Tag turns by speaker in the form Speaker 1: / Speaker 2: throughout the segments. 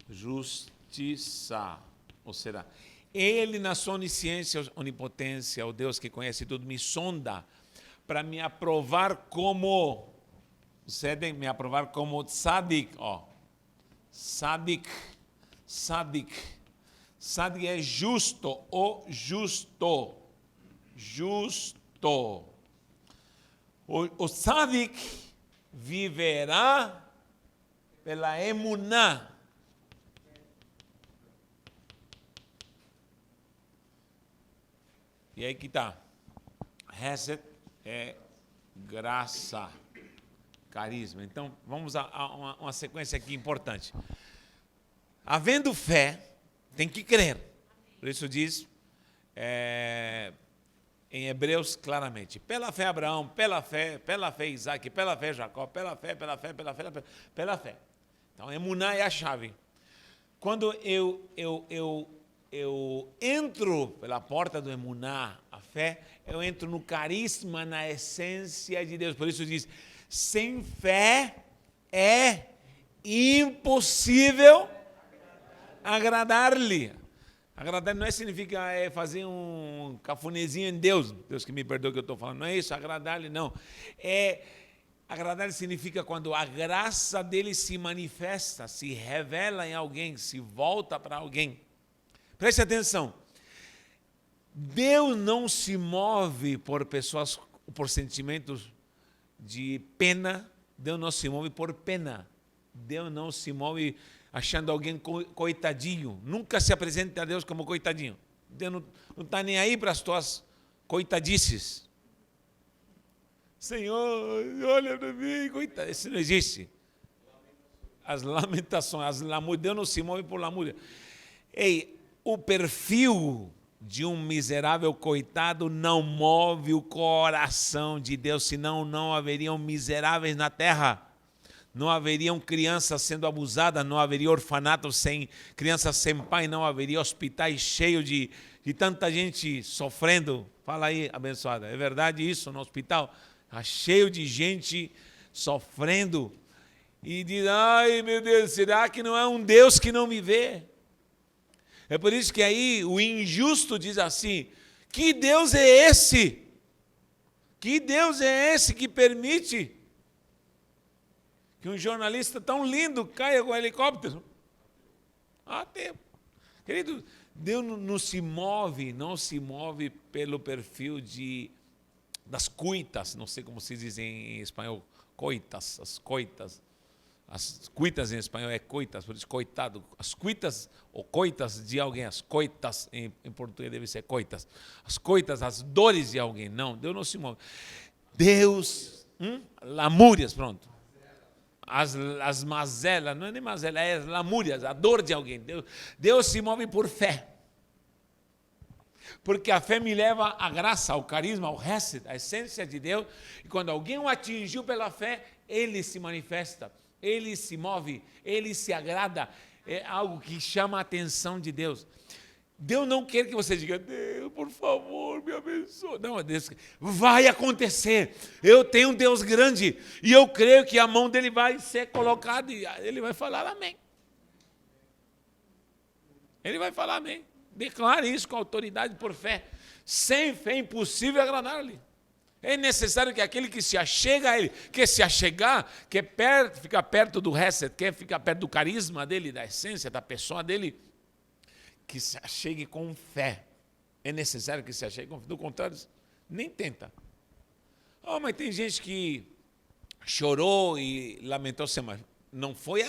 Speaker 1: justiça. Ou será, Ele, na sua onisciência, onipotência, o Deus que conhece tudo, me sonda para me aprovar como, me aprovar como tzadik, Tzadik é justo, o justo. Justo. O tzadik viverá pela emuná. E aí que está. Hesed é graça, carisma. Então, vamos a uma sequência aqui importante. Havendo fé, tem que crer. Por isso diz em Hebreus claramente, pela fé Abraão, pela fé Isaac, pela fé Jacó, pela fé. Então, emuná é a chave. Quando eu entro pela porta do emuná, a fé, eu entro no carisma, na essência de Deus. Por isso diz, sem fé é impossível agradar-lhe. Agradar não significa fazer um cafunézinho em Deus. Deus que me perdoe o que eu estou falando. Não é isso, agradar-lhe, não. Agradar significa quando a graça dele se manifesta, se revela em alguém, se volta para alguém. Preste atenção. Deus não se move por pessoas, por sentimentos de pena. Deus não se move por pena. Deus não se move achando alguém coitadinho. Nunca se apresente a Deus como coitadinho. Deus não está nem aí para as tuas coitadices. Senhor, olha para mim, coitado. Isso não existe. As lamentações, Deus não se move por lamúria. O perfil de um miserável coitado não move o coração de Deus, senão não haveriam miseráveis na terra. Não haveriam crianças sendo abusadas, não haveria orfanato sem crianças sem pai, não haveria hospitais cheios de tanta gente sofrendo. Fala aí, abençoada, é verdade isso no hospital? Está cheio de gente sofrendo. E diz, ai meu Deus, será que não é um Deus que não me vê? É por isso que aí o injusto diz assim, que Deus é esse? Que Deus é esse que permite que um jornalista tão lindo caia com um helicóptero? Tempo. Querido, Deus não se move pelo perfil das coitas, não sei como se diz em espanhol, coitas, as coitas. As cuitas em espanhol é coitas, por isso coitado. As cuitas ou coitas de alguém, as coitas em português deve ser coitas. As coitas, as dores de alguém. Não, Deus não se move. Deus, lamúrias, pronto. As mazelas, não é nem mazela, é as lamúrias, a dor de alguém. Deus se move por fé. Porque a fé me leva à graça, ao carisma, ao hesed, à essência de Deus. E quando alguém o atingiu pela fé, ele se manifesta. Ele se move, ele se agrada, é algo que chama a atenção de Deus. Deus não quer que você diga, Deus, por favor, me abençoe. Não, Deus, vai acontecer. Eu tenho um Deus grande e eu creio que a mão dele vai ser colocada e ele vai falar amém. Ele vai falar amém. Declare isso com autoridade por fé. Sem fé é impossível agradar-lhe. É necessário que aquele que se achega a ele, quer se achegar, quer ficar perto do hesed, quer ficar perto do carisma dele, da essência, da pessoa dele, que se achegue com fé. É necessário que se achegue com fé. Do contrário, nem tenta. Mas tem gente que chorou e lamentou-se, mas não foi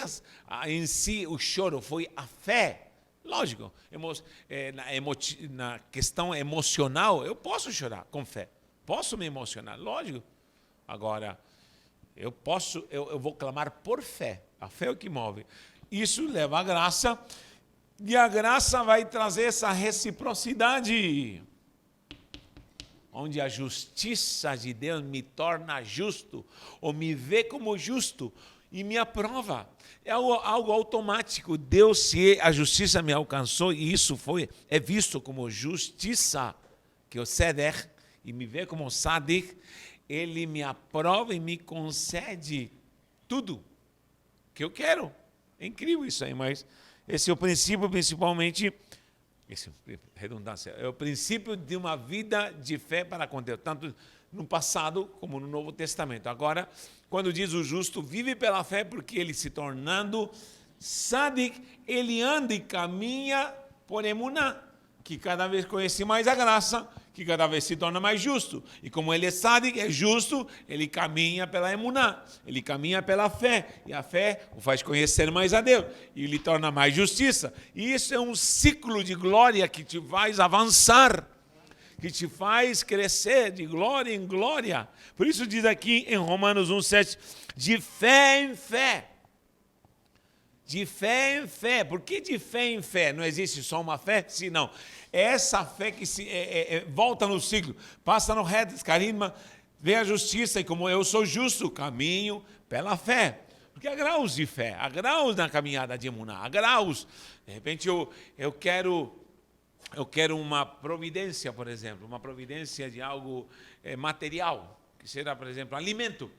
Speaker 1: em si o choro, foi a fé. Lógico, na questão emocional, eu posso chorar com fé. Posso me emocionar, lógico. Agora, eu vou clamar por fé. A fé é o que move. Isso leva à graça, e a graça vai trazer essa reciprocidade, onde a justiça de Deus me torna justo, ou me vê como justo, e me aprova. É algo automático. Deus, se a justiça me alcançou, e isso é visto como justiça, que o Seder, e me vê como Sadik, ele me aprova e me concede tudo que eu quero. É incrível isso aí, mas esse é o princípio, principalmente, redundância, é o princípio de uma vida de fé para com Deus, tanto no passado como no Novo Testamento. Agora, quando diz o justo vive pela fé, porque ele se tornando sádic, ele anda e caminha por emuná, que cada vez conhece mais a graça, que cada vez se torna mais justo. E como ele é sádic, é justo, ele caminha pela emuná, ele caminha pela fé, e a fé o faz conhecer mais a Deus, e lhe torna mais justiça. E isso é um ciclo de glória que te faz avançar, que te faz crescer de glória em glória. Por isso diz aqui em Romanos 1,7, de fé em fé. De fé em fé. Por que de fé em fé? Não existe só uma fé? Sim, não. É essa fé que volta no ciclo. Passa no redes, carisma, vê a justiça, e como eu sou justo, caminho pela fé. Porque há graus de fé, há graus na caminhada de emuná, há graus. De repente eu quero uma providência, por exemplo, uma providência de algo material, que será, por exemplo, alimento.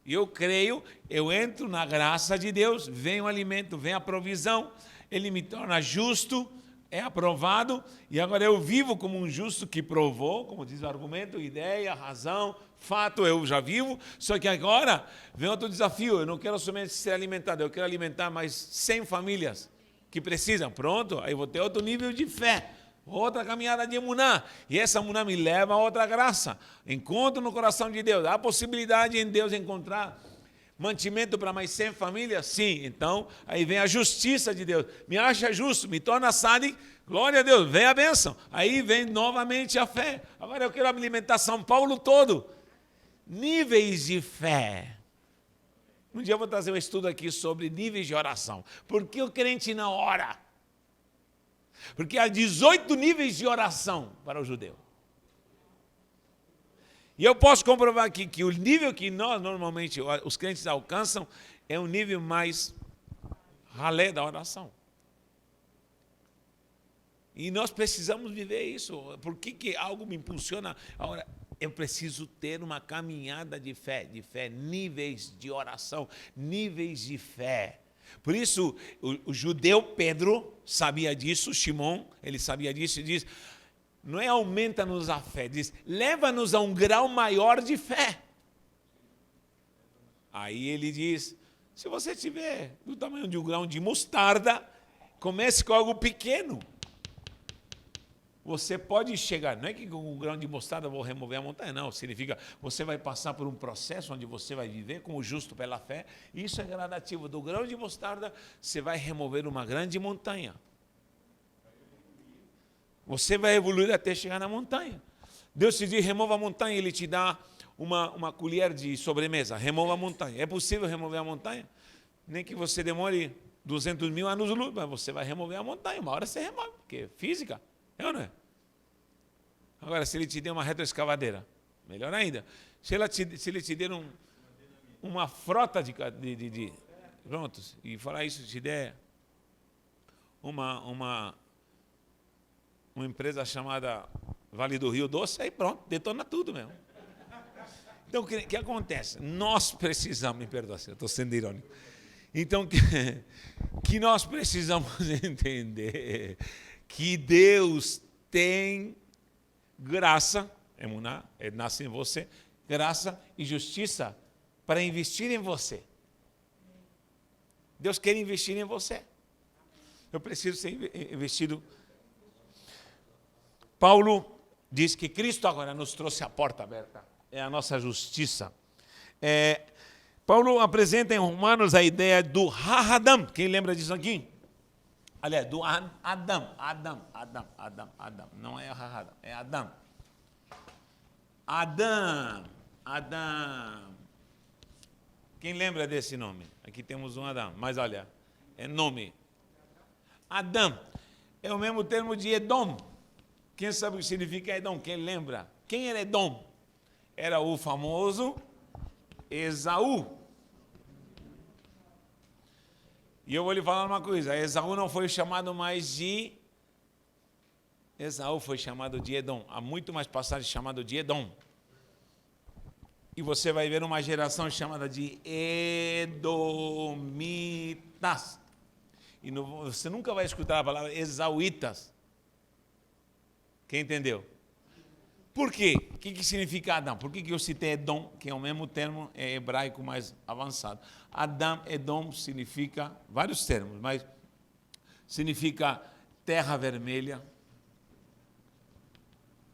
Speaker 1: E eu creio, eu entro na graça de Deus, vem o alimento, vem a provisão, ele me torna justo, é aprovado, e agora eu vivo como um justo que provou, como diz o argumento, ideia, razão, fato, eu já vivo, só que agora vem outro desafio, eu não quero somente ser alimentado, eu quero alimentar mais 100 famílias que precisam. Pronto, aí vou ter outro nível de fé, outra caminhada de emuná, e essa emuná me leva a outra graça, encontro no coração de Deus, há possibilidade em Deus encontrar mantimento para mais 100 famílias? Sim, então aí vem a justiça de Deus, me acha justo, me torna sádico, glória a Deus, vem a bênção, aí vem novamente a fé. Agora eu quero alimentar São Paulo todo, níveis de fé. Um dia eu vou trazer um estudo aqui sobre níveis de oração, por que o crente não ora? Porque há 18 níveis de oração para o judeu. E eu posso comprovar aqui que o nível que nós normalmente, os crentes alcançam, é um nível mais ralé da oração. E nós precisamos viver isso. Por que algo me impulsiona? Agora, eu preciso ter uma caminhada de fé, níveis de oração, níveis de fé. Por isso, o judeu Pedro sabia disso, Shimon, ele sabia disso e diz, não é aumenta-nos a fé, diz, leva-nos a um grau maior de fé. Aí ele diz, se você tiver do tamanho de um grão de mostarda, comece com algo pequeno. Você pode chegar, não é que com um grão de mostarda eu vou remover a montanha, não, significa você vai passar por um processo onde você vai viver como justo pela fé, e isso é gradativo, do grão de mostarda você vai remover uma grande montanha. Você vai evoluir até chegar na montanha. Deus te diz, remova a montanha, Ele te dá uma colher de sobremesa, remova a montanha. É possível remover a montanha? Nem que você demore 200 mil anos de luz, mas você vai remover a montanha, uma hora você remove, porque é física. É ou não é? Agora, se ele te der uma retroescavadeira, melhor ainda. Se ele te der uma frota de prontos, e falar isso, te der uma empresa chamada Vale do Rio Doce, aí pronto, detona tudo mesmo. Então, o que acontece? Nós precisamos, me perdoa, eu estou sendo irônico. Então, que nós precisamos entender que Deus tem graça, emuná, nasce em você, graça e justiça para investir em você. Deus quer investir em você. Eu preciso ser investido. Paulo diz que Cristo agora nos trouxe a porta aberta, é a nossa justiça. Paulo apresenta em Romanos a ideia do Ha-Adam. Quem lembra disso aqui? Aliás, do Adão. Não é Ha-Adam, é Adão. Adão. Quem lembra desse nome? Aqui temos um Adão, mas olha, é nome. Adão é o mesmo termo de Edom. Quem sabe o que significa Edom? Quem lembra? Quem era Edom? Era o famoso Esaú. E eu vou lhe falar uma coisa, Esaú não foi chamado mais de Esaú, foi chamado de Edom. Há muito mais passagem chamado de Edom. E você vai ver uma geração chamada de Edomitas. E você nunca vai escutar a palavra Esauítas. Quem entendeu? Por quê? O que significa Adão? Por que eu citei Edom, que é o mesmo termo hebraico mais avançado? Adão, Edom significa vários termos, mas significa terra vermelha,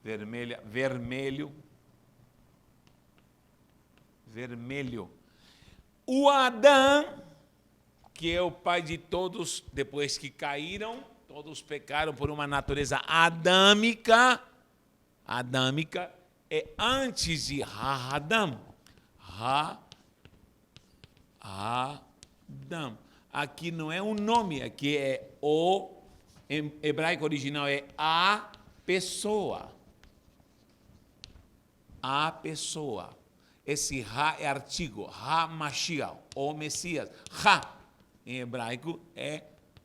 Speaker 1: vermelho. O Adão, que é o pai de todos, depois que caíram, todos pecaram por uma natureza adâmica, é antes de Adam. Adam. Aqui não é um nome, aqui é em hebraico original é a pessoa. A pessoa. Esse Ra é artigo, Ha-Mashiach, o Messias. Ha, em hebraico, é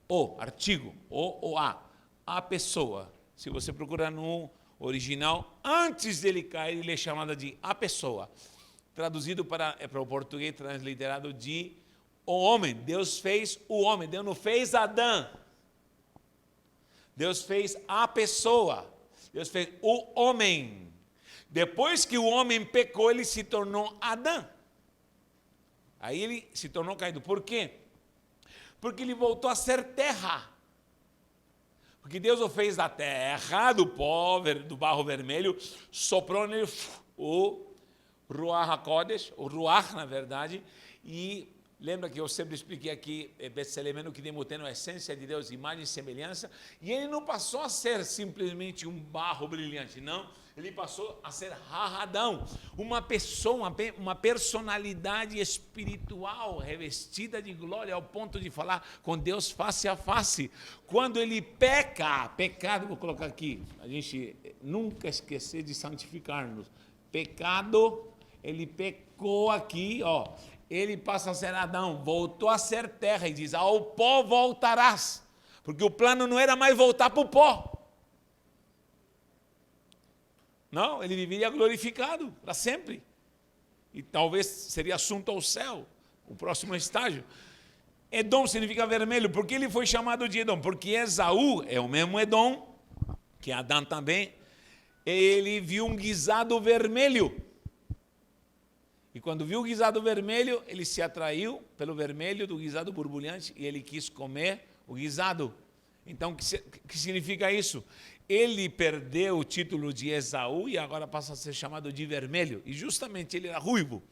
Speaker 1: o, artigo, o a pessoa. Se você procurar no original, antes dele cair, ele é chamado de a pessoa. Traduzido para o português, transliterado de o homem. Deus fez o homem, Deus não fez Adão. Deus fez a pessoa, Deus fez o homem. Depois que o homem pecou, ele se tornou Adão. Aí ele se tornou caído. Por quê? Porque ele voltou a ser terra. Porque Deus o fez da terra, do pó, do barro vermelho, soprou nele o Ruach HaKodesh, o Ruach, na verdade, e lembra que eu sempre expliquei aqui, Betselemeno, que demutendo a essência de Deus, imagem e semelhança, e ele não passou a ser simplesmente um barro brilhante, não. Ele passou a ser Adão, uma pessoa, uma personalidade espiritual revestida de glória ao ponto de falar com Deus face a face. Quando ele pecado, vou colocar aqui, a gente nunca esquecer de santificar-nos. Pecado, ele pecou aqui, ele passa a ser Adão, voltou a ser terra e diz, ao pó voltarás, porque o plano não era mais voltar para o pó. Não, ele viveria glorificado para sempre. E talvez seria assunto ao céu, o próximo estágio. Edom significa vermelho. Por que ele foi chamado de Edom? Porque Esaú é o mesmo Edom, que Adão também. Ele viu um guisado vermelho. E quando viu o guisado vermelho, ele se atraiu pelo vermelho do guisado borbulhante e ele quis comer o guisado. Então, o que significa isso? Ele perdeu o título de Esaú e agora passa a ser chamado de vermelho. E justamente ele era ruivo.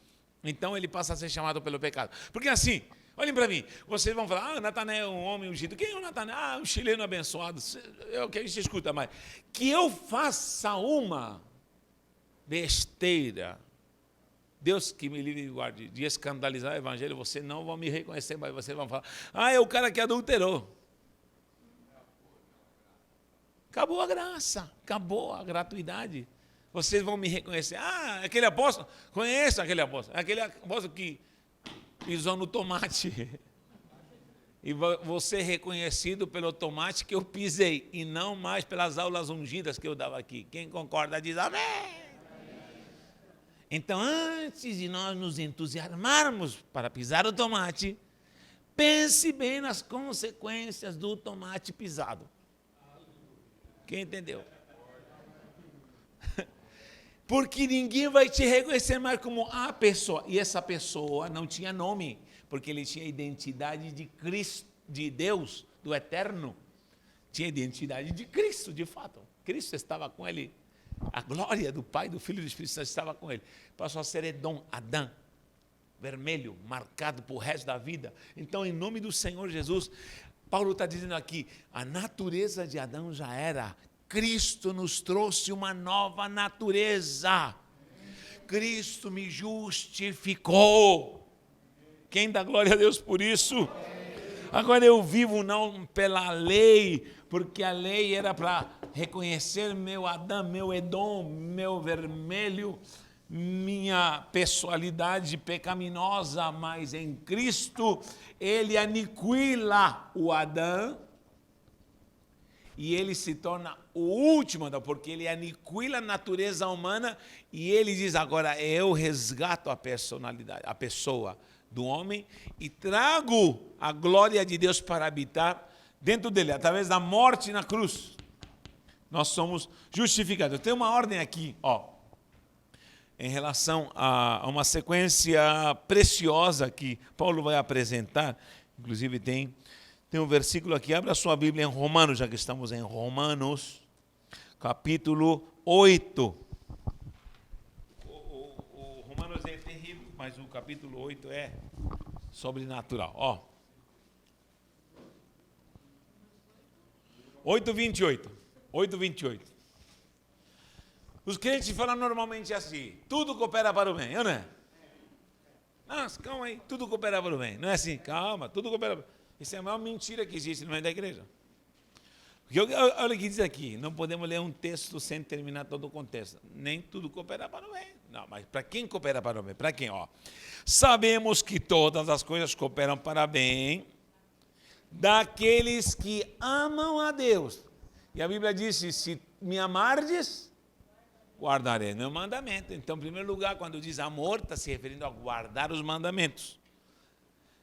Speaker 1: Então ele passa a ser chamado pelo pecado. Porque assim, olhem para mim, vocês vão falar, Natanael é um homem ungido. Quem é o Natanael? Um chileno abençoado. É o que a gente escuta mais. Que eu faça uma besteira. Deus que me livre e guarde de escandalizar o evangelho, vocês não vão me reconhecer, mas vocês vão falar, é o cara que adulterou. Acabou a graça, acabou a gratuidade. Vocês vão me reconhecer. Aquele apóstolo, conheço aquele apóstolo que pisou no tomate. E vou ser reconhecido pelo tomate que eu pisei, e não mais pelas aulas ungidas que eu dava aqui. Quem concorda diz amém. Então, antes de nós nos entusiasmarmos para pisar o tomate, pense bem nas consequências do tomate pisado. Quem entendeu? Porque ninguém vai te reconhecer mais como a pessoa. E essa pessoa não tinha nome, porque ele tinha a identidade de Cristo, de Deus, do Eterno. Tinha a identidade de Cristo, de fato. Cristo estava com ele. A glória do Pai, do Filho e do Espírito Santo estava com ele. Passou a ser Edom, Adão, vermelho, marcado para o resto da vida. Então, em nome do Senhor Jesus, Paulo está dizendo aqui, a natureza de Adão já era. Cristo nos trouxe uma nova natureza. Cristo me justificou. Quem dá glória a Deus por isso? Agora eu vivo não pela lei, porque a lei era para reconhecer meu Adão, meu Edom, meu vermelho, minha pessoalidade pecaminosa, mas em Cristo ele aniquila o Adão e ele se torna o último, porque ele aniquila a natureza humana e ele diz, agora eu resgato a personalidade, a pessoa do homem e trago a glória de Deus para habitar dentro dele, através da morte na cruz. Nós somos justificados. Tem uma ordem aqui, em relação a uma sequência preciosa que Paulo vai apresentar. Inclusive tem um versículo aqui, abra a sua Bíblia em Romanos, já que estamos em Romanos, capítulo 8. O Romanos é terrível, mas o capítulo 8 é sobrenatural. 8:28. 8:28. Os crentes falam normalmente assim, tudo coopera para o bem, não é? Nossa, calma aí, tudo coopera para o bem. Não é assim, calma, tudo coopera para o bem. Isso é a maior mentira que existe no meio da igreja. Porque olha o que diz aqui, não podemos ler um texto sem terminar todo o contexto. Nem tudo coopera para o bem. Não, mas para quem coopera para o bem? Para quem? Sabemos que todas as coisas cooperam para bem daqueles que amam a Deus. E a Bíblia diz, se me amardes, guardarei meu mandamento. Então, em primeiro lugar, quando diz amor, está se referindo a guardar os mandamentos.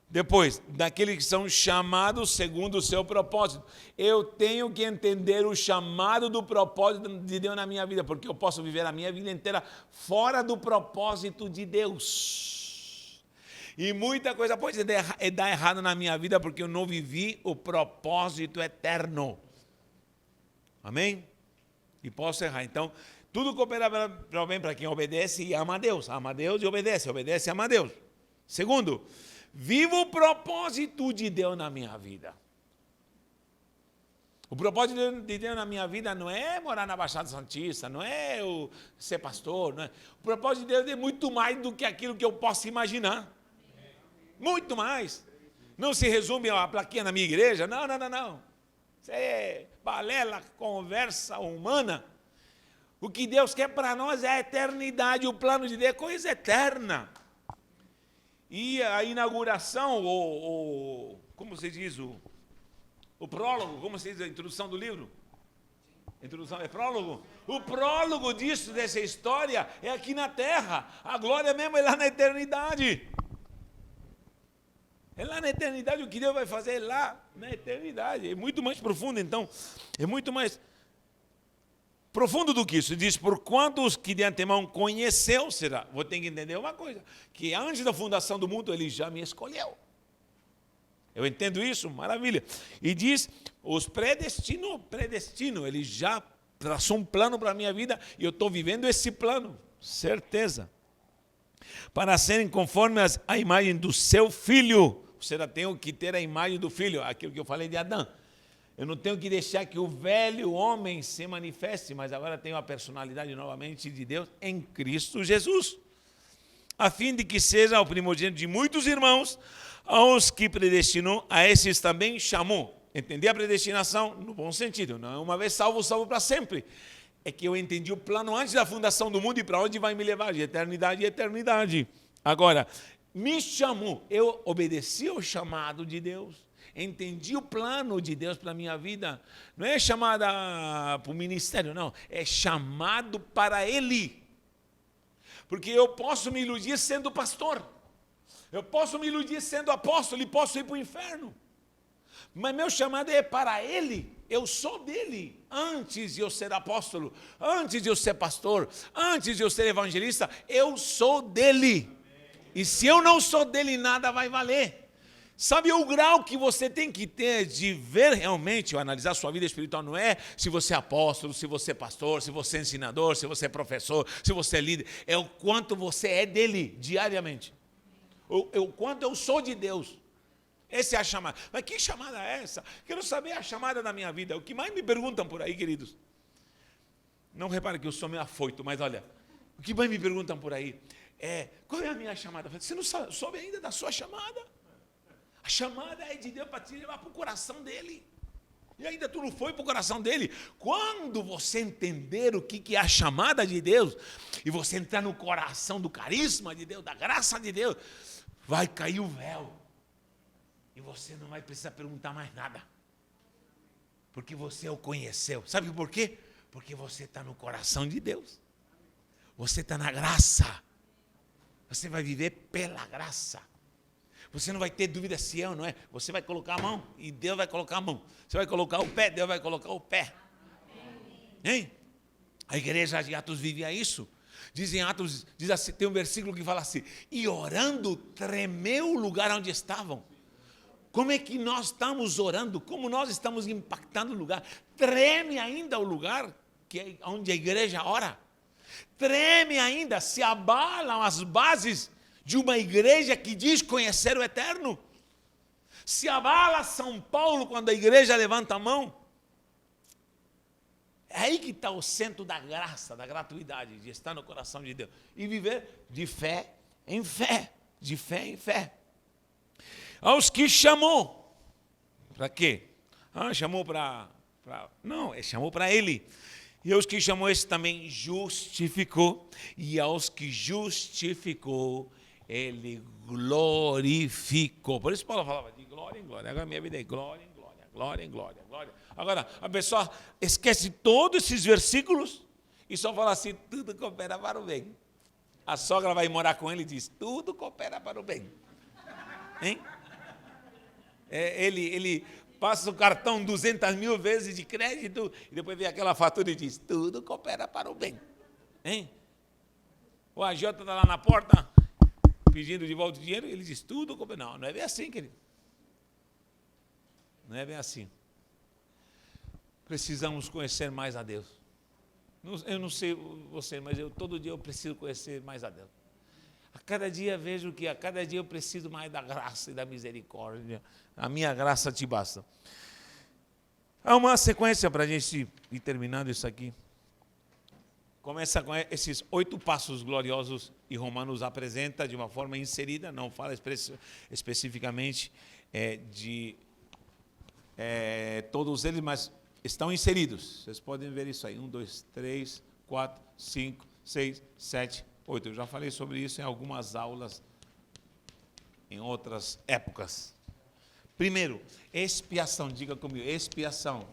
Speaker 1: Depois, daqueles que são chamados segundo o seu propósito. Eu tenho que entender o chamado do propósito de Deus na minha vida, porque eu posso viver a minha vida inteira fora do propósito de Deus. E muita coisa pode dar errado na minha vida, porque eu não vivi o propósito eterno. Amém? E posso errar. Então, tudo coopera para o bem para quem obedece e ama a Deus. Ama a Deus e obedece e ama a Deus. Segundo, viva o propósito de Deus na minha vida. O propósito de Deus na minha vida não é morar na Baixada Santista, não é ser pastor. Não é. O propósito de Deus é muito mais do que aquilo que eu posso imaginar. Muito mais. Não se resume a plaquinha na minha igreja. Não. Isso é balela, conversa humana. O que Deus quer para nós é a eternidade. O plano de Deus é coisa eterna. E a inauguração, como se diz, o prólogo, como se diz a introdução do livro? Introdução é prólogo? O prólogo dessa história é aqui na terra. A glória mesmo é lá na eternidade. É lá na eternidade, o que Deus vai fazer é lá na eternidade. É muito mais profundo, então. É muito mais profundo do que isso. Diz, por quantos que de antemão conheceu, será? Vou ter que entender uma coisa, que antes da fundação do mundo, ele já me escolheu. Eu entendo isso? Maravilha. E diz, os predestinou, ele já traçou um plano para a minha vida, e eu estou vivendo esse plano, certeza. Para serem conformes à imagem do seu filho. Você já tem que ter a imagem do filho, aquilo que eu falei de Adão. Eu não tenho que deixar que o velho homem se manifeste, mas agora tenho a personalidade novamente de Deus em Cristo Jesus. A fim de que seja o primogênito de muitos irmãos, aos que predestinou, a esses também chamou. Entendi a predestinação no bom sentido, não é uma vez salvo, salvo para sempre. É que eu entendi o plano antes da fundação do mundo e para onde vai me levar, de eternidade em eternidade. Agora, me chamou, eu obedeci ao chamado de Deus, entendi o plano de Deus para a minha vida. Não é chamada para o ministério, não, é chamado para Ele. Porque eu posso me iludir sendo pastor, eu posso me iludir sendo apóstolo e posso ir para o inferno. Mas meu chamado é para Ele, eu sou dele. Antes de eu ser apóstolo, antes de eu ser pastor, antes de eu ser evangelista, eu sou dele. E se eu não sou dele, nada vai valer. Sabe o grau que você tem que ter de ver realmente, ou analisar a sua vida espiritual, não é se você é apóstolo, se você é pastor, se você é ensinador, se você é professor, se você é líder, é o quanto você é dele diariamente. O quanto eu sou de Deus. Essa é a chamada. Mas que chamada é essa? Quero saber a chamada da minha vida. O que mais me perguntam por aí, queridos. Não repare que eu sou meio afoito, mas olha, o que mais me perguntam por aí é, qual é a minha chamada? Você não soube ainda da sua chamada? A chamada é de Deus para te levar para o coração dele. E ainda tu não foi para o coração dele. Quando você entender o que é a chamada de Deus, e você entrar no coração do carisma de Deus, da graça de Deus, vai cair o véu. E você não vai precisar perguntar mais nada. Porque você o conheceu. Sabe por quê? Porque você está no coração de Deus. Você está na graça. Você vai viver pela graça. Você não vai ter dúvida se é ou não é. Você vai colocar a mão e Deus vai colocar a mão. Você vai colocar o pé, Deus vai colocar o pé. Hein? A igreja de Atos vivia isso. Diz em Atos, diz assim, tem um versículo que fala assim: e orando tremeu o lugar onde estavam. Como é que nós estamos orando? Como nós estamos impactando o lugar? Treme ainda o lugar onde a igreja ora. Treme ainda, se abalam as bases de uma igreja que diz conhecer o eterno. Se abala São Paulo quando a igreja levanta a mão. É aí que está o centro da graça, da gratuidade, de estar no coração de Deus. E viver de fé em fé, de fé em fé. Aos que chamou. Para quê? Chamou para... Não, chamou para ele. E aos que chamou, esse também justificou. E aos que justificou, ele glorificou. Por isso Paulo falava de glória em glória. Agora minha vida é glória em glória, glória em glória, glória. Agora, a pessoa esquece todos esses versículos e só fala assim: tudo coopera para o bem. A sogra vai morar com ele e diz: tudo coopera para o bem. Hein? Ele passa o cartão 200 mil vezes de crédito e depois vem aquela fatura e diz: tudo coopera para o bem. Hein? O agiota está lá na porta pedindo de volta o dinheiro e ele diz: tudo coopera. Não, não é bem assim, querido. Não é bem assim. Precisamos conhecer mais a Deus. Eu não sei você, mas todo dia eu preciso conhecer mais a Deus. A cada dia vejo que a cada dia eu preciso mais da graça e da misericórdia. A minha graça te basta. Há uma sequência para a gente ir terminando isso aqui. Começa com esses 8 passos gloriosos e Romanos apresenta de uma forma inserida, não fala especificamente de todos eles, mas estão inseridos. Vocês podem ver isso aí. 1, 2, 3, 4, 5, 6, 7, 8. Eu já falei sobre isso em algumas aulas, em outras épocas. Primeiro, expiação. Diga comigo, expiação.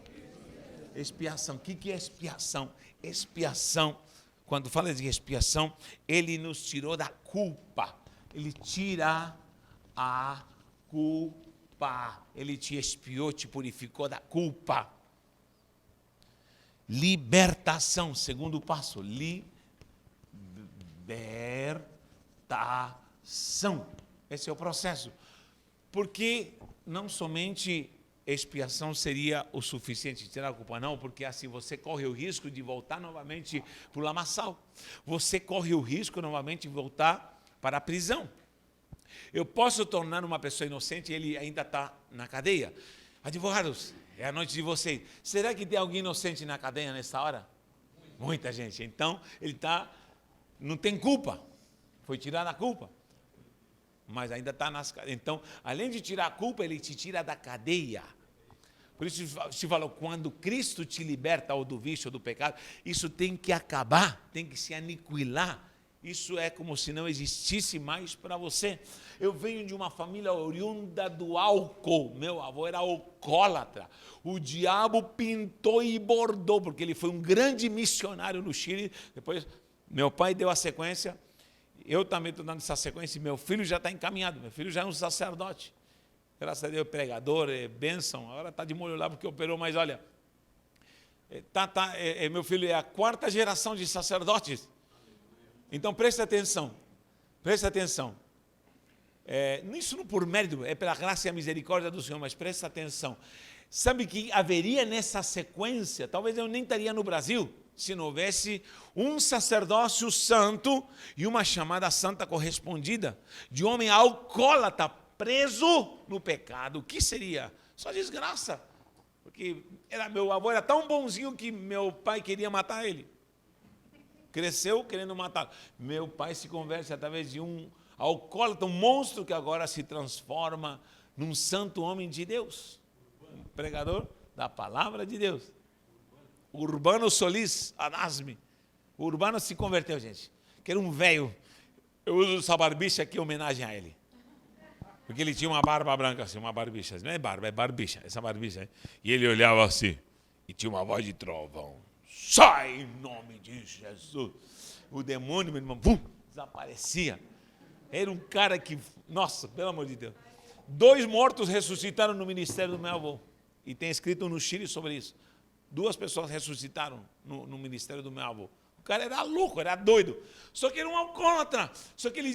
Speaker 1: Expiação. O que é expiação? Expiação, quando fala de expiação, ele nos tirou da culpa. Ele tira a culpa. Ele te expiou, te purificou da culpa. Libertação, segundo passo, libertação. Esse é o processo. Porque não somente expiação seria o suficiente tirar a culpa, não, porque assim você corre o risco de voltar novamente para o lamaçal. Você corre o risco novamente de voltar para a prisão. Eu posso tornar uma pessoa inocente e ele ainda está na cadeia. Advogados, é a noite de vocês. Será que tem alguém inocente na cadeia nessa hora? Muita gente. Então, ele não tem culpa. Foi tirada a culpa. Mas ainda está nas cadeias. Então, além de tirar a culpa, ele te tira da cadeia. Por isso se falou, quando Cristo te liberta ou do vício ou do pecado, isso tem que acabar, tem que se aniquilar. Isso é como se não existisse mais para você. Eu venho de uma família oriunda do álcool. Meu avô era alcoólatra. O diabo pintou e bordou, porque ele foi um grande missionário no Chile. Depois, meu pai deu a sequência. Eu também estou dando essa sequência. E meu filho já está encaminhado. Meu filho já é um sacerdote. Graças a Deus, pregador, bênção. Agora está de molho lá porque operou, mas olha. Meu filho é a 4ª geração de sacerdotes. Então, preste atenção, preste atenção. Isso não por mérito, é pela graça e a misericórdia do Senhor, mas preste atenção. Sabe que haveria nessa sequência, talvez eu nem estaria no Brasil, se não houvesse um sacerdócio santo e uma chamada santa correspondida, de homem alcoólatra preso no pecado. O que seria? Só desgraça. Porque meu avô era tão bonzinho que meu pai queria matar ele. Cresceu querendo matar. Meu pai se converte através de um alcoólatra, um monstro que agora se transforma num santo homem de Deus. Um pregador da palavra de Deus. Urbano Solis Anasme. O Urbano se converteu, gente. Que era um velho. Eu uso essa barbicha aqui em homenagem a ele. Porque ele tinha uma barba branca assim, uma barbicha. Não é barba, é barbicha, essa barbicha. E ele olhava assim. E tinha uma voz de trovão. Sai em nome de Jesus. O demônio, meu irmão, desaparecia. Era um cara que, nossa, pelo amor de Deus. 2 mortos ressuscitaram no ministério do meu avô. E tem escrito no Chile sobre isso. 2 pessoas ressuscitaram no ministério do meu avô. O cara era louco, era doido. Só que era um alcoólatra. Só que ele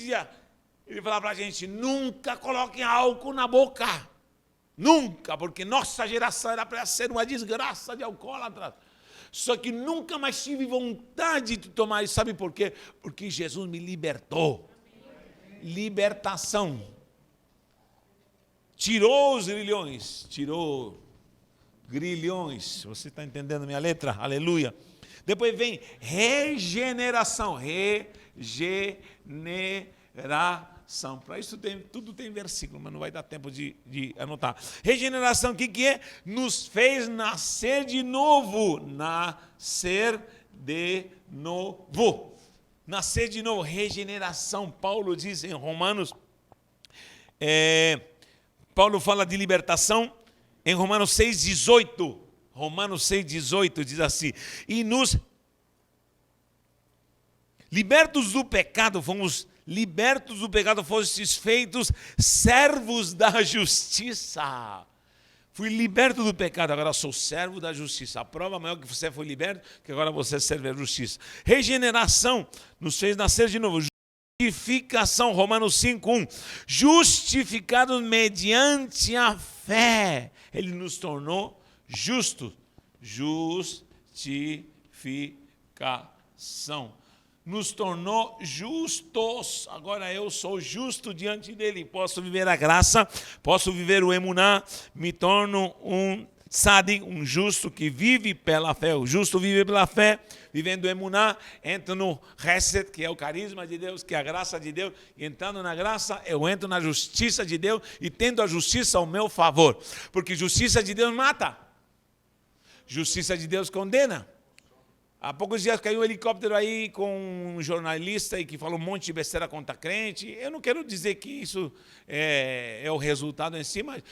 Speaker 1: falava para a gente, nunca coloquem álcool na boca. Nunca, porque nossa geração era para ser uma desgraça de alcoólatras. Só que nunca mais tive vontade de tomar isso. Sabe por quê? Porque Jesus me libertou. Libertação. Tirou os grilhões. Tirou grilhões. Você está entendendo a minha letra? Aleluia. Depois vem regeneração. Regeneração. Para isso tudo tem versículo, mas não vai dar tempo de anotar. Regeneração, o que é? Nos fez nascer de novo. Nascer de novo. Nascer de novo. Regeneração. Paulo diz em Romanos, Paulo fala de libertação em Romanos 6,18. Romanos 6,18 diz assim, e nos libertos do pecado, fostes feitos servos da justiça. Fui liberto do pecado, agora sou servo da justiça. A prova maior que você foi liberto, que agora você serve a justiça. Regeneração, nos fez nascer de novo. Justificação, Romanos 5,1. Justificados mediante a fé. Ele nos tornou justos. Justificação. Nos tornou justos. Agora eu sou justo diante dele. Posso viver a graça, posso viver o emuná, me torno um tzadik, um justo que vive pela fé. O justo vive pela fé, vivendo o emuná, entra no Hesed, que é o carisma de Deus, que é a graça de Deus. E entrando na graça, eu entro na justiça de Deus e tendo a justiça ao meu favor. Porque justiça de Deus mata. Justiça de Deus condena. Há poucos dias caiu um helicóptero aí com um jornalista e que falou um monte de besteira contra crente. Eu não quero dizer que isso é o resultado em si, mas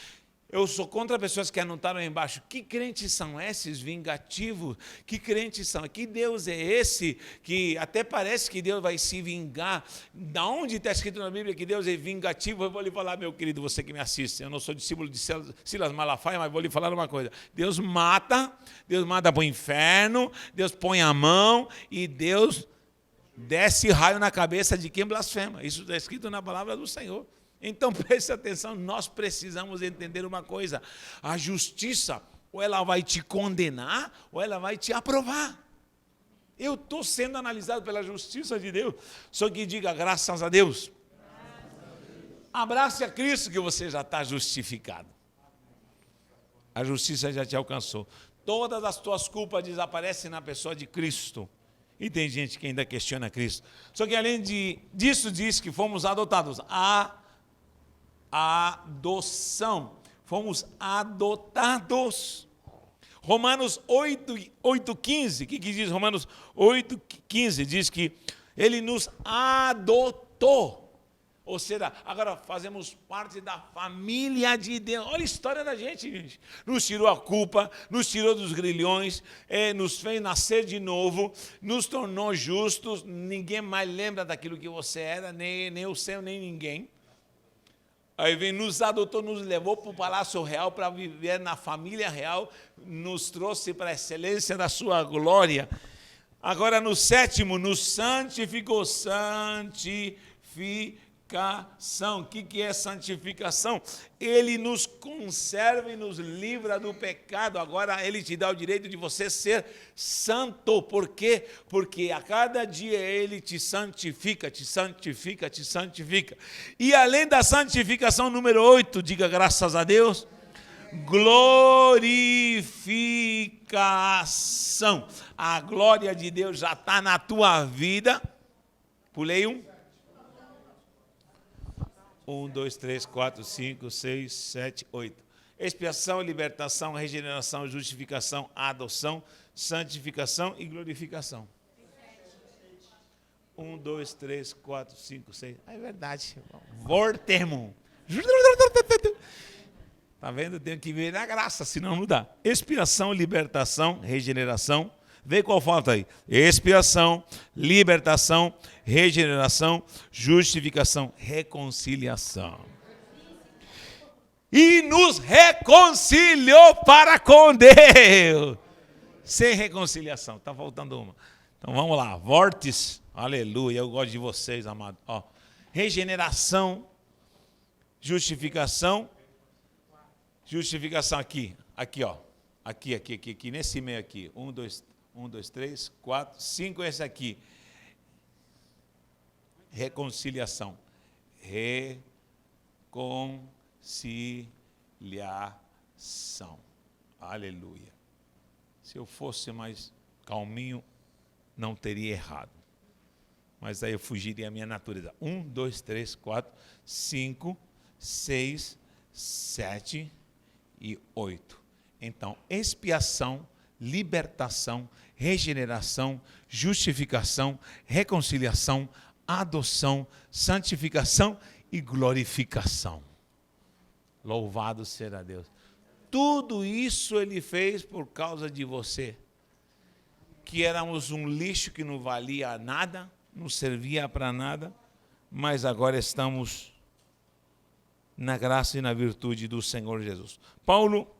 Speaker 1: eu sou contra pessoas que anotaram aí embaixo. Que crentes são esses vingativos? Que crentes são? Que Deus é esse que até parece que Deus vai se vingar? Da onde está escrito na Bíblia que Deus é vingativo? Eu vou lhe falar, meu querido, você que me assiste. Eu não sou discípulo de Silas Malafaia, mas vou lhe falar uma coisa. Deus mata para o inferno, Deus põe a mão e Deus desce raio na cabeça de quem blasfema. Isso está escrito na palavra do Senhor. Então preste atenção, nós precisamos entender uma coisa. A justiça, ou ela vai te condenar, ou ela vai te aprovar. Eu estou sendo analisado pela justiça de Deus. Só que diga graças a Deus. Abrace a Cristo que você já está justificado. A justiça já te alcançou. Todas as tuas culpas desaparecem na pessoa de Cristo. E tem gente que ainda questiona Cristo. Só que além disso diz que fomos adotados. Adoção. Fomos adotados. Romanos 8,15. O que diz Romanos 8,15? Diz que ele nos adotou. Ou seja, agora fazemos parte da família de Deus. Olha a história da gente. Nos tirou a culpa, nos tirou dos grilhões, nos fez nascer de novo, nos tornou justos. Ninguém mais lembra daquilo que você era, nem o céu, nem ninguém. Aí vem, nos adotou, nos levou para o Palácio Real para viver na família real, nos trouxe para a excelência da sua glória. Agora no 7º, nos santificou. Santificação. O que é santificação? Ele nos conserva e nos livra do pecado. Agora ele te dá o direito de você ser santo. Por quê? Porque a cada dia ele te santifica, te santifica, te santifica. E além da santificação, número 8, diga graças a Deus, glorificação. A glória de Deus já está na tua vida. Pulei um. 1, 2, 3, 4, 5, 6, 7, 8. Expiação, libertação, regeneração, justificação, adoção, santificação e glorificação. 1, 2, 3, 4, 5, 6. É verdade. Vortermo. Está vendo? Tem que viver na graça, senão não dá. Expiação, libertação, regeneração. Vê qual falta aí. Expiação, libertação, regeneração, justificação, reconciliação. E nos reconciliou para com Deus. Sem reconciliação. Está faltando uma. Então vamos lá. Vórtice. Aleluia. Eu gosto de vocês, amados. Ó. Regeneração, justificação. Justificação aqui. Aqui, ó. Aqui. Nesse meio aqui. 1, 2, 3, 4, 5. Esse aqui. Reconciliação. Reconciliação. Aleluia. Se eu fosse mais calminho, não teria errado. Mas aí eu fugiria à minha natureza. 1, 2, 3, 4, 5, 6, 7 e 8. Então, expiação, libertação, regeneração, justificação, reconciliação, adoção, santificação e glorificação. Louvado seja Deus. Tudo isso ele fez por causa de você. Que éramos um lixo que não valia nada, não servia para nada, mas agora estamos na graça e na virtude do Senhor Jesus. Paulo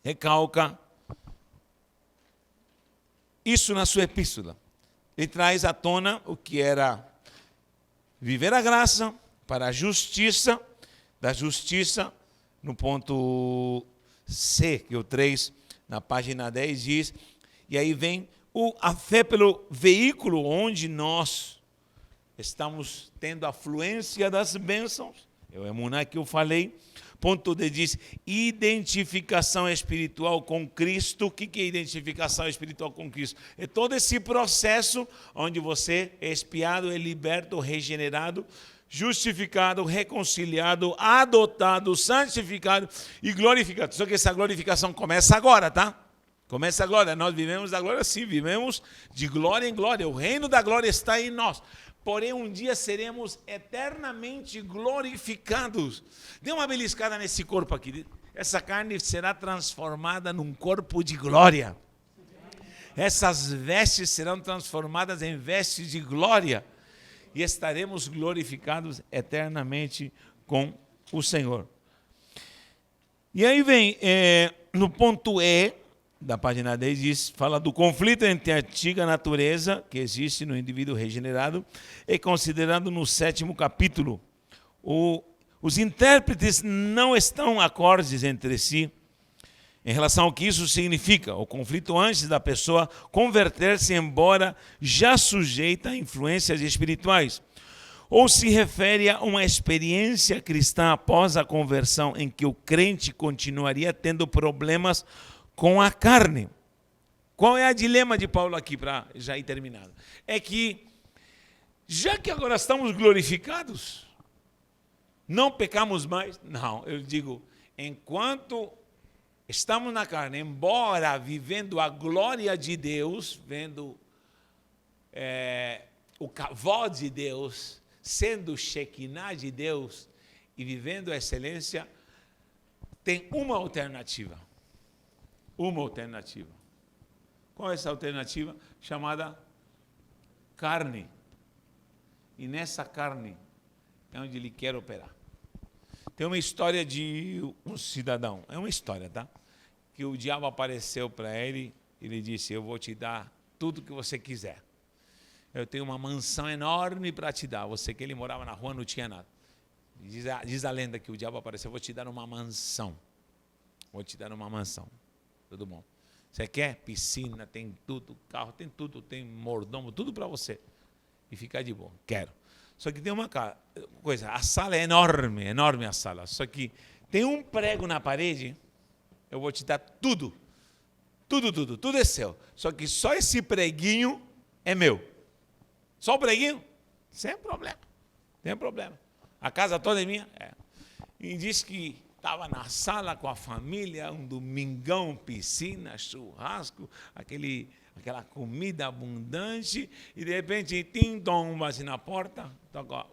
Speaker 1: recalca isso na sua epístola. Ele traz à tona o que era viver a graça para a justiça, da justiça, no ponto C, que o 3, na página 10, diz, e aí vem a fé pelo veículo onde nós estamos tendo a fluência das bênçãos, é o emuná que eu falei. Ponto D diz, identificação espiritual com Cristo. O que é identificação espiritual com Cristo? É todo esse processo onde você é expiado, é liberto, regenerado, justificado, reconciliado, adotado, santificado e glorificado. Só que essa glorificação começa agora, tá? Começa agora. Nós vivemos da glória, sim, vivemos de glória em glória. O reino da glória está em nós. Porém, um dia seremos eternamente glorificados. Dê uma beliscada nesse corpo aqui. Essa carne será transformada num corpo de glória. Essas vestes serão transformadas em vestes de glória. E estaremos glorificados eternamente com o Senhor. E aí vem, no ponto E, da página 10, diz, fala do conflito entre a antiga natureza, que existe no indivíduo regenerado, e considerado no 7º capítulo. Os intérpretes não estão acordes entre si em relação ao que isso significa. O conflito antes da pessoa converter-se, embora já sujeita a influências espirituais. Ou se refere a uma experiência cristã após a conversão, em que o crente continuaria tendo problemas com a carne. Qual é o dilema de Paulo aqui, para já ir terminado? É que, já que agora estamos glorificados, não pecamos mais? Não, eu digo, enquanto estamos na carne, embora vivendo a glória de Deus, vendo o kavod de Deus, sendo o Shekinah de Deus e vivendo a excelência, tem uma alternativa. Uma alternativa. Qual é essa alternativa? Chamada carne. E nessa carne é onde ele quer operar. Tem uma história de um cidadão. É uma história, tá? Que o diabo apareceu para ele e ele disse, eu vou te dar tudo que você quiser. Eu tenho uma mansão enorme para te dar. Você que ele morava na rua, não tinha nada. Diz a lenda que o diabo apareceu, vou te dar uma mansão. Vou te dar uma mansão. Tudo bom. Você quer? Piscina, tem tudo, carro, tem tudo, tem mordomo, tudo para você. E ficar de boa. Quero. Só que tem uma coisa, a sala é enorme, enorme a sala. Só que tem um prego na parede, eu vou te dar tudo. Tudo é seu. Só que só esse preguinho é meu. Só o preguinho? Sem problema. Tem problema. A casa toda é minha? É. E disse que estava na sala com a família, um domingão, piscina, churrasco, aquela comida abundante, e de repente, tim-tom, assim na porta, toca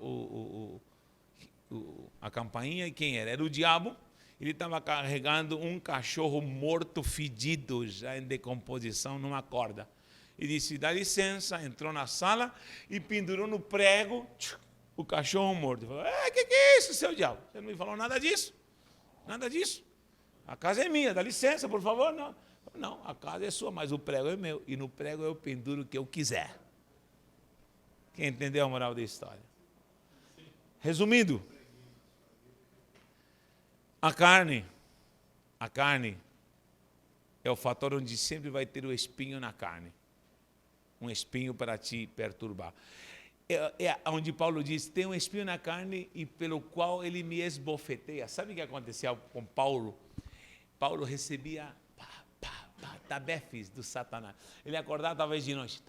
Speaker 1: a campainha, e quem era? Era o diabo, Ele estava carregando um cachorro morto, fedido, já em decomposição, numa corda. E disse, dá licença, entrou na sala e pendurou no prego o cachorro morto. Falou, que é isso, seu diabo? Você não me falou nada disso? Nada disso. A casa é minha, dá licença, por favor. Não, não, a casa é sua, mas o prego é meu. E no prego eu penduro o que eu quiser. Quem entendeu a moral da história? Resumindo, a carne é o fator onde sempre vai ter o espinho na carne. Um espinho para te perturbar. É onde Paulo diz, tem um espinho na carne e pelo qual ele me esbofeteia. Sabe o que aconteceu com Paulo? Paulo recebia tabefes do Satanás. Ele acordava talvez de noite.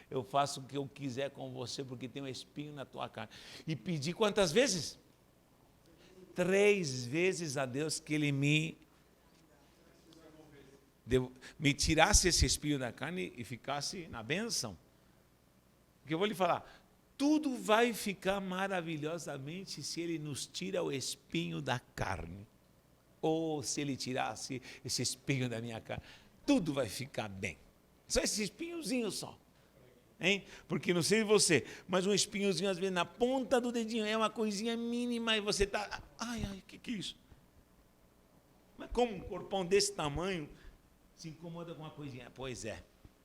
Speaker 1: Eu faço o que eu quiser com você porque tem um espinho na tua carne. E pedi quantas vezes? 3 vezes a Deus que ele me tirasse esse espinho da carne e ficasse na bênção. Porque eu vou lhe falar, tudo vai ficar maravilhosamente se ele nos tira o espinho da carne. Ou se ele tirasse esse espinho da minha carne. Tudo vai ficar bem. Só esse espinhozinho só. Hein? Porque não sei você, mas um espinhozinho às vezes na ponta do dedinho é uma coisinha mínima e você está, o que é isso? Mas como um corpão desse tamanho se incomoda com uma coisinha? Pois é,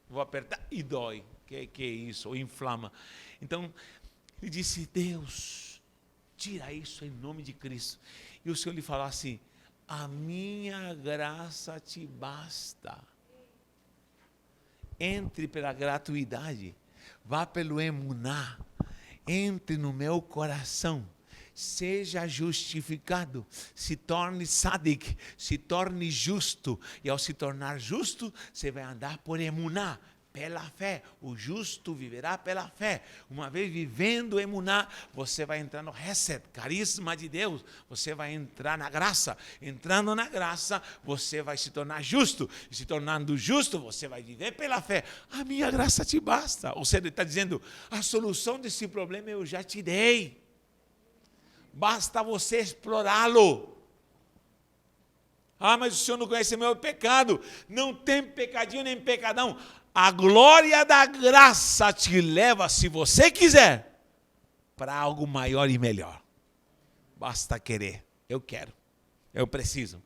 Speaker 1: vou apertar e dói, que é isso, ou inflama. Então, ele disse, Deus, tira isso em nome de Cristo. E o Senhor lhe falou assim, a minha graça te basta. Entre pela gratuidade, vá pelo emuná, entre no meu coração, seja justificado, se torne sadik, se torne justo, e ao se tornar justo, você vai andar por emuná, pela fé. O justo viverá pela fé. Uma vez vivendo emuná, você vai entrar no Hesed, carisma de Deus. Você vai entrar na graça. Entrando na graça, você vai se tornar justo. E se tornando justo, você vai viver pela fé. A minha graça te basta. Ou seja, ele está dizendo, a solução desse problema eu já te dei. Basta você explorá-lo. Mas o senhor não conhece meu pecado. Não tem pecadinho nem pecadão. A glória da graça te leva, se você quiser, para algo maior e melhor. Basta querer. Eu quero. Eu preciso.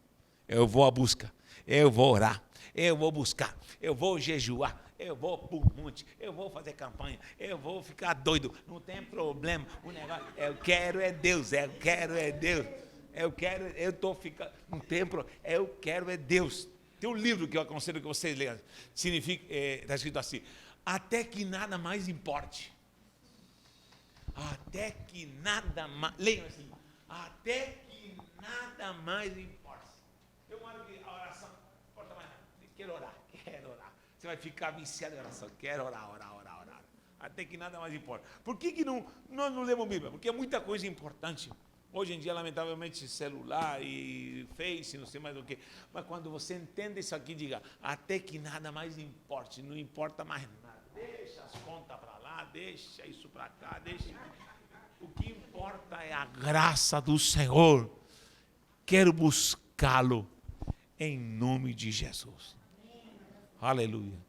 Speaker 1: Eu vou à busca. Eu vou orar. Eu vou buscar. Eu vou jejuar. Eu vou para o monte. Eu vou fazer campanha. Eu vou ficar doido. Não tem problema. O negócio, eu quero é Deus. Eu quero é Deus. Eu estou ficando. Não tem problema. Eu quero é Deus. Tem um livro que eu aconselho que vocês leiam. Está escrito assim, até que nada mais importe. Até que nada mais, leiam assim, até que nada mais importe. Eu moro que a oração não importa mais nada. Quero orar. Você vai ficar viciado em oração. Quero orar. Até que nada mais importa. Por que nós não lemos Bíblia? Porque é muita coisa importante. Hoje em dia, lamentavelmente, celular e Face, não sei mais o que. Mas quando você entende isso aqui, diga, até que nada mais importe, não importa mais nada. Deixa as contas para lá, deixa isso para cá, deixa. O que importa é a graça do Senhor. Quero buscá-lo em nome de Jesus. Aleluia.